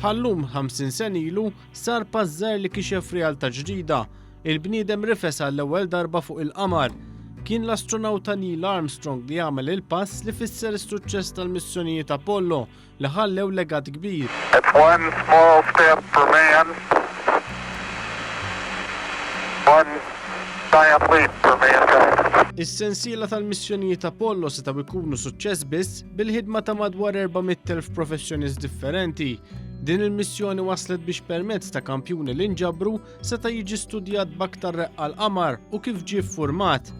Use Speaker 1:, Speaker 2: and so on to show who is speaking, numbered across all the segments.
Speaker 1: Ħallum 50 sen ilu sar pażżar li kixef realtà ġdida. Il-bniedem rifes għall-ewwel darba fuq il-qamar. Kien l-astronawta Neil Armstrong li għamel il-pass li fisser is-suċċess tal-missjonijiet Apollo li ħallew legat kbir.
Speaker 2: It's one small step for man, one giant leap for mankind.
Speaker 1: Is-sensiela tal-missjonijiet Apollo setgħu jkunu suċċess biss bil-ħidma ta' madwar 400,000 professjonist differenti. Din il-missjoni waslet biex permezz ta' kampjuni li nġabru seta' jiġi studjat b'aktar reqqa l-qamar u kif ġie ffurmat.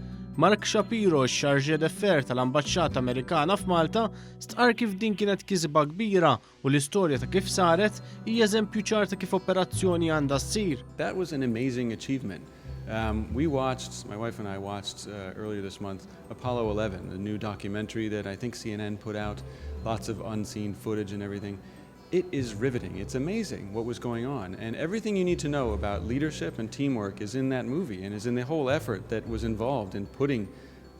Speaker 1: Mark Shapiro, x-Chargé d'Affaires tal-Ambaxxata Amerikana f'Malta, stqar kif din kienet kisba kbira u l-istorja ta' kif saret hija eżempju ċar ta' kif operazzjoni għandha ssir.
Speaker 3: That was an amazing achievement. My wife and I watched earlier this month, Apollo 11, the new documentary that I think CNN put out, lots of unseen footage and everything. It is riveting. It's amazing what was going on. And everything you need to know about leadership and teamwork is in that movie and is in the whole effort that was involved in putting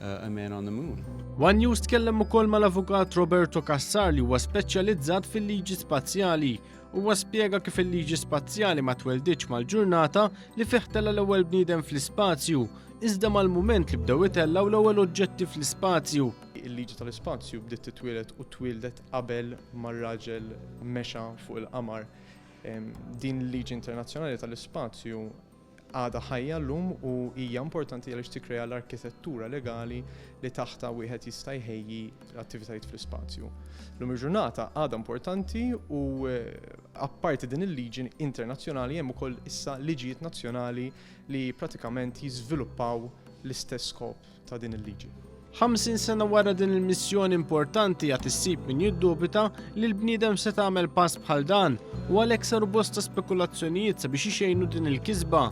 Speaker 3: a man on the moon.
Speaker 1: One News tkellem ukoll mal-avukat Roberto Cassar li huwa speċjalizzat fil-liġi spazjali. Huwa spjega kif il-liġi spazjali ma tweldiċ mal-ġurnata li fiħtela l-ewwel bniedem fl-ispazju, iżda mal-mument li bdew itellaw l-ewwel oġġetti fl-ispazju.
Speaker 4: Il-liġi tal-ispazju bdiet titwieled u twildet qabel mar-raġel mexa fuq il-qamar. Din il-liġi internazzjonali tal-ispazju għadha ħajja llum u hija importanti għaliex tikkrea l-arkitettura legali li taħta wieħed jista' jħejji l-attivitajiet fl-ispazju. Llum il-ġurnata għadha importanti u apparti din il-liġi internazzjonali hemm ukoll issa liġijiet nazzjonali li pratikament jiżviluppaw l-istess skop ta' din il-liġi.
Speaker 1: 50 sena wara din il-missjoni importanti għat issib min jiddubita li l-bniedem se tagħmel pass bħal dan u għalhekk saru bosta spekulazzjonijiet sabiex ixejnu din il-kisba.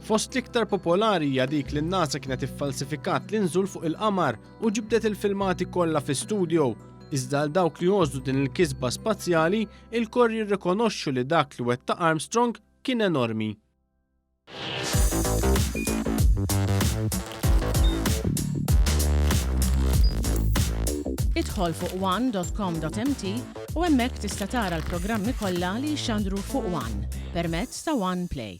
Speaker 1: Fost l-iktar popolari hija dik li n-NASA kienet iffalsifikat l-inżul fuq il-qamar u ġibdet il-filmati kollha fi studio. Iżda għal dawk li jgħożdu din il-kisba spazjali, il-kor jirrikonoxxu li dak li wettaq Armstrong kien enormi.
Speaker 5: Idħol fuq one.com.mt u hemmhekk tista' tara l-programmi kollha li jxandru fuq One permezz ta' One Play.